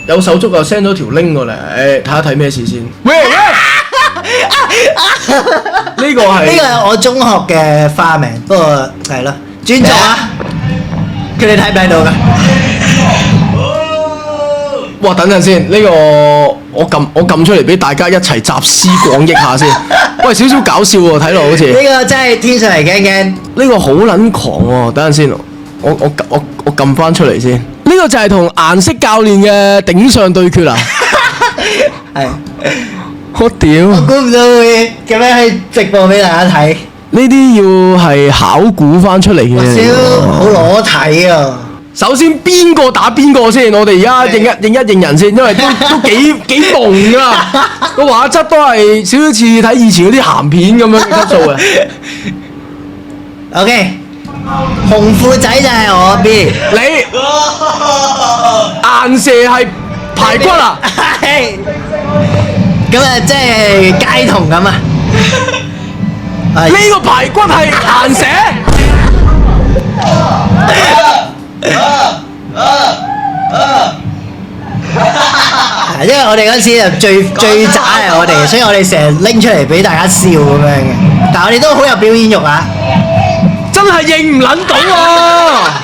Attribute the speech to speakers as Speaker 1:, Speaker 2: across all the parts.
Speaker 1: 有手足啊 send 咗條 link 過嚟，睇一睇咩事先。喂，呢個係
Speaker 2: 我中學嘅花名，不過係咯，尊重啊！佢哋睇唔睇到㗎？
Speaker 1: 哇！等陣先，呢個我撳出嚟俾大家一齊集思廣益下先。喂，少少搞笑喎，睇落好似。
Speaker 2: 呢個真係天上嚟驚驚。
Speaker 1: 呢個好撚狂喎！等陣先，我撳翻出嚟先。呢個就係同顏色教練嘅頂上對決啊！
Speaker 2: 係。
Speaker 1: 我屌！
Speaker 2: 我估唔到會咁樣去直播俾大家睇。
Speaker 1: 呢啲要係考古翻出嚟嘅。
Speaker 2: 少好裸體啊！
Speaker 1: 首先邊個打邊個先？我哋而家認人先，因為都幾朦噶啦，個畫質都係少少似睇以前嗰啲鹹片咁樣嘅級數嘅。
Speaker 2: OK， 紅褲仔就係我 B，
Speaker 1: 你顏射係排骨啊？
Speaker 2: 係。咁啊，即係街童咁啊！
Speaker 1: 呢個排骨係顏射。
Speaker 2: 因為我哋嗰時就最渣係我哋，所以我哋成日拎出嚟俾大家笑咁樣嘅。但係我哋都好有表演欲啊！
Speaker 1: 真係認唔撚到啊！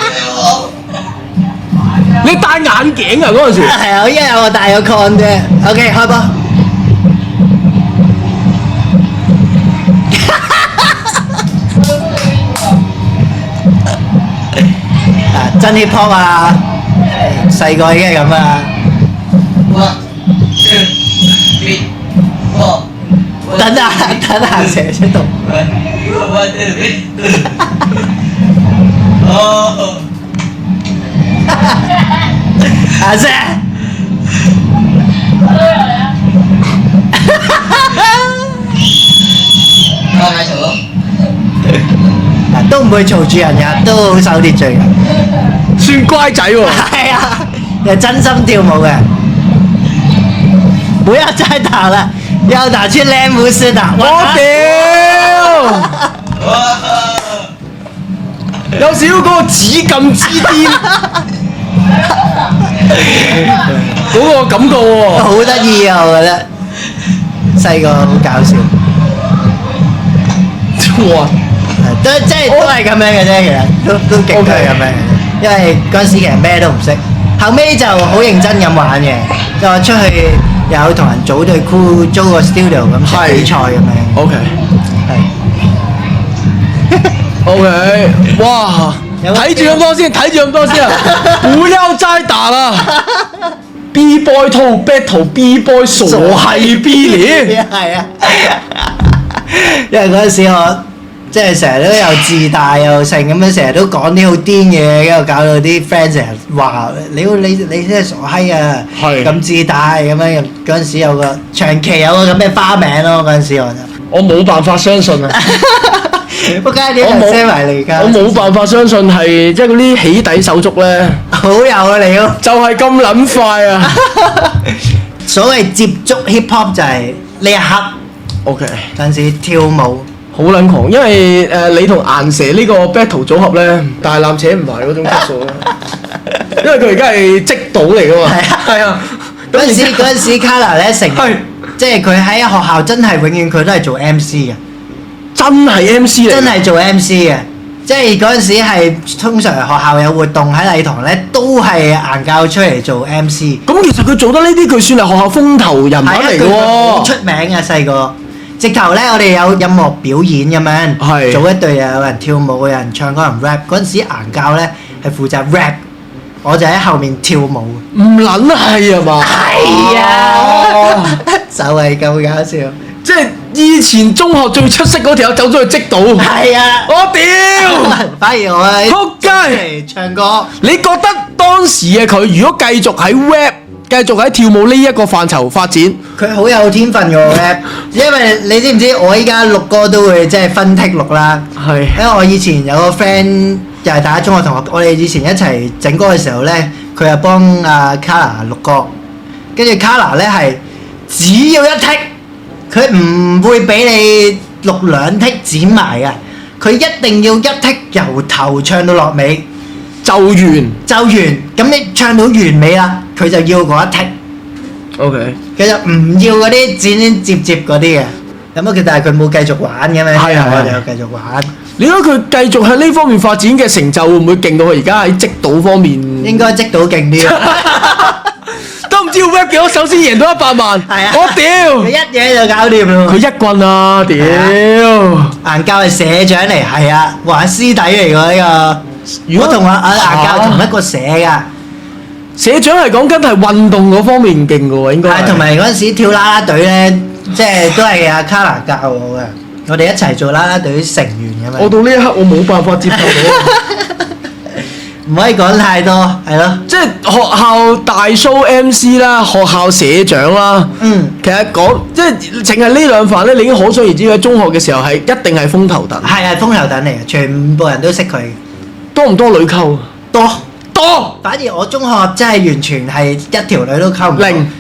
Speaker 1: 你戴眼鏡啊嗰陣時？
Speaker 2: 係啊，我依家有個戴個 con 啫。OK， 開波。真 hip hop 啊！細個已經係咁啊！等下射出度。阿射！都唔會嘈住人㗎，都好守秩序㗎。
Speaker 1: 算乖仔喎。
Speaker 2: 係啊，又真心跳舞嘅。不要再打了，要打去練舞室打。
Speaker 1: 我屌！有少少嗰個紫禁之巔嗰個感覺喎。
Speaker 2: 好得意啊！我覺得細個好搞笑。
Speaker 1: 哇！
Speaker 2: 都即係都係咁樣嘅啫，其實都勁都係咁樣嘅。因為嗰陣時其實咩都唔識，後尾就好認真咁玩嘅，就我出去有同人組隊 crew 租個 studio 咁出比賽咁樣。
Speaker 1: OK。係。OK。哇！睇住咁多先，睇住咁多先啊！不要再打啦 ！B boy 套 battle B boy 傻係 B 臉。
Speaker 2: 係啊。因為嗰陣時我。即係成日都又自大又成咁樣，成日都講啲好癲嘢，跟住搞到啲 friend 成日話你真係傻閪啊！咁自大咁樣，嗰陣時有個長期有個咁嘅花名咯。嗰陣時
Speaker 1: 我冇辦法相信啊！
Speaker 2: 仆街啲人 send 埋嚟㗎。我
Speaker 1: 冇辦法相信係即係嗰啲起底手足咧，
Speaker 2: 好有啊你咯！
Speaker 1: 就係咁撚快啊！
Speaker 2: 所謂接觸 hip hop 就係呢一刻。
Speaker 1: OK。
Speaker 2: 嗰陣時跳舞。
Speaker 1: 好撚狂，因為你同顏蛇呢個 battle 組合咧，大纜扯唔埋嗰種級數咧，因為佢而家係積島嚟噶嘛。係啊，
Speaker 2: 嗰陣時 Kala 咧成，即係佢喺學校真係永遠佢都係做 MC 嘅，
Speaker 1: 真係 MC 嚟，
Speaker 2: 真係做 MC 嘅，即係嗰陣時係通常學校有活動喺禮堂咧，都係硬教出嚟做 MC。
Speaker 1: 咁其實佢做得呢啲，佢算係學校風頭人物嚟嘅喎，
Speaker 2: 好出名嘅細個。直頭咧，我哋有音樂表演咁樣，組一隊有人跳舞，有人唱歌，有人 rap。嗰陣時顏教咧係負責 rap，我就喺後面跳舞。
Speaker 1: 唔撚係啊嘛？
Speaker 2: 係啊，就係咁搞笑。
Speaker 1: 即係以前中學最出色嗰條友走咗去積島。
Speaker 2: 係啊！
Speaker 1: 我屌！
Speaker 2: 反而我喺
Speaker 1: 撲街
Speaker 2: 唱歌。
Speaker 1: 你覺得當時嘅佢如果繼續喺 rap？繼續喺跳舞呢一個範疇發展，
Speaker 2: 佢好有天分㗎 rap，因為你知唔知我依家錄歌都會即係分剔錄啦。
Speaker 1: 係。
Speaker 2: 因為我以前有個 friend 又係大家中學同學，我哋以前一齊整歌嘅時候咧，佢又幫阿 Kala 錄歌，跟住 Kala 咧係只要一剔，佢唔會俾你錄兩剔剪埋嘅，佢一定要一剔由頭唱到落尾。就完，咁你唱到完美啦，佢佢就要嗰一剔，
Speaker 1: OK，
Speaker 2: 佢就唔要嗰啲剪剪接接嗰啲嘅。咁啊，但係佢冇繼續玩嘅咩？
Speaker 1: 係
Speaker 2: 我哋又繼續玩。
Speaker 1: 你覺得佢繼續喺呢方面發展嘅成就會唔會勁到佢而家喺積賭方面？
Speaker 2: 應該積到勁啲。
Speaker 1: 都唔知要 work 幾多手先贏到100萬。
Speaker 2: 係啊，
Speaker 1: 我屌！
Speaker 2: 佢一嘢就搞掂咯。
Speaker 1: 佢一棍啊！屌！
Speaker 2: 顏教係社長嚟，係啊，話師弟嚟㗎呢個。如果同顏教係同一個社㗎。
Speaker 1: 社長係講緊係運動嗰方面勁嘅喎，應該係。
Speaker 2: 係同埋嗰陣時跳啦啦隊咧，即係都係阿卡拿教我嘅，我哋一齊做啦啦隊成員咁樣。
Speaker 1: 我到呢一刻我冇辦法接受到，
Speaker 2: 唔可以講太多，係咯。
Speaker 1: 即係學校大 show MC 啦，學校社長啦。其實講即係淨係呢兩範咧，你已經可想而知喺中學嘅時候係一定係風頭躉。
Speaker 2: 係風頭躉嚟嘅，全部人都識佢。
Speaker 1: 多唔多女溝？
Speaker 2: 多。
Speaker 1: 反
Speaker 2: 而我中學真係完全係一條女都溝唔到。
Speaker 1: 零。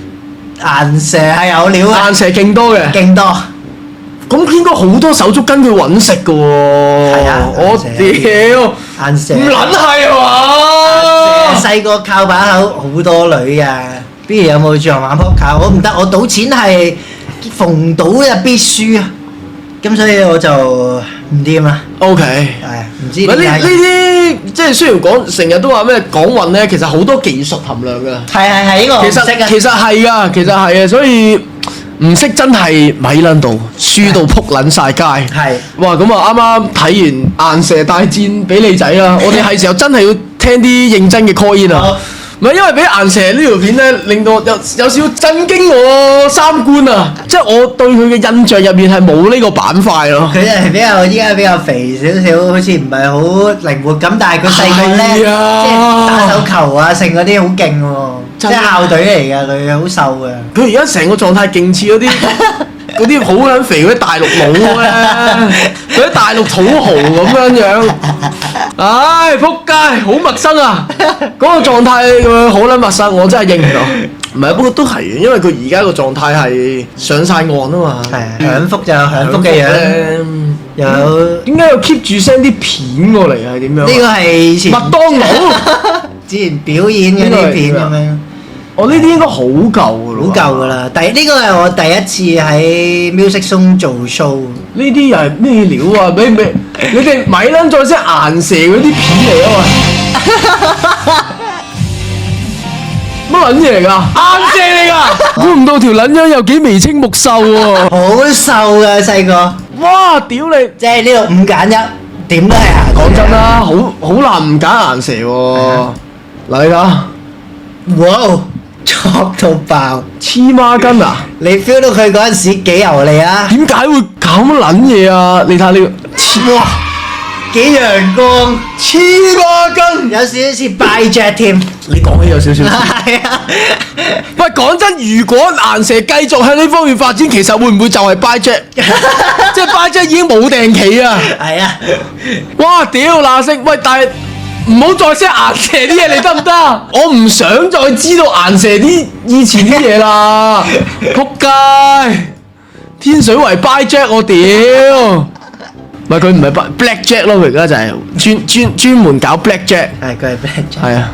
Speaker 2: 顏蛇係有料嘅。
Speaker 1: 顏蛇勁多嘅。
Speaker 2: 勁多。
Speaker 1: 咁應該好多手足跟佢揾食嘅喎。係啊。我屌。
Speaker 2: 顏蛇。
Speaker 1: 唔撚係嘛？
Speaker 2: 細個靠把口好多女㗎，邊有冇撞馬撲靠？我唔得，我賭錢係逢賭就必輸啊！咁所以我就唔掂啦。
Speaker 1: OK，
Speaker 2: 係唔知
Speaker 1: 呢
Speaker 2: 點解
Speaker 1: 啲即係雖然講成日都話咩講運咧，其實好多技術含量㗎。
Speaker 2: 係呢個唔識啊。
Speaker 1: 其實係㗎，其實係啊，所以唔識真係咪撚到，輸到撲撚晒街。
Speaker 2: 係。
Speaker 1: 哇！咁啊，啱啱睇完顏蛇大戰俾你仔啦，我哋係時候真係要聽啲認真嘅 call in 啊！唔係因為俾顏蛇呢條片咧，令到有少少震驚我三觀啊！即係我對佢嘅印象入面係冇呢個板塊咯。
Speaker 2: 佢係依家比較肥少少，好似唔係好靈活咁，但係佢細個咧，即係打手球啊，剩嗰啲好勁喎，即係校隊嚟㗎，佢好瘦嘅。
Speaker 1: 佢而家成個狀態勁似嗰啲好撚肥嗰啲大陸佬咧，嗰啲大陸土豪咁樣。唉，仆街，好陌生啊！嗰個狀態好撚陌生，我真係認唔到。唔係，不過都係，因為佢而家個狀態係上晒岸啊嘛。
Speaker 2: 係享福就有享福嘅樣，有
Speaker 1: 點解要 keep 住 send 啲片過嚟啊？係點樣？
Speaker 2: 呢個係以前
Speaker 1: 麥當勞
Speaker 2: 之前表演嗰啲片咁樣。
Speaker 1: 我呢啲應該好舊㗎咯。
Speaker 2: 好舊㗎啦！呢個係我第一次喺 Music Zone 做 show。
Speaker 1: 呢啲又係咩料啊？你哋咪撚再 send 顏蛇嗰啲片嚟啊嘛！乜撚嘢嚟㗎？顏蛇嚟㗎！估唔到條撚樣又幾眉清目秀喎！
Speaker 2: 好瘦㗎細個。
Speaker 1: 哇！屌你！
Speaker 2: 即係呢度5揀1，點都係顏蛇。
Speaker 1: 講真啦，好難唔揀顏蛇喎！嗱你睇，
Speaker 2: 哇！挫到爆，
Speaker 1: 黐孖筋啊！
Speaker 2: 你 feel 到佢嗰陣時幾油膩啊？
Speaker 1: 點解會咁撚嘢啊？你睇下呢個，哇！
Speaker 2: 幾陽光，
Speaker 1: 黐孖筋，
Speaker 2: 有少少似 By Jack 添。
Speaker 1: 你講起有少少。
Speaker 2: 係啊。
Speaker 1: 喂，講真，如果顏蛇繼續喺呢方面發展，其實會唔會就係 By Jack？即係 By Jack 已經冇定期啊！
Speaker 2: 係啊。
Speaker 1: 哇！屌嗱聲，喂，但係唔好再 send 顏蛇啲嘢嚟得唔得？我唔想再知道顏蛇啲以前啲嘢啦！仆街！天水圍 By Jack 我屌！唔係佢唔係 Black Jack 咯，佢而家就係專門搞 Black Jack。
Speaker 2: 係佢係 Black Jack。
Speaker 1: 係啊。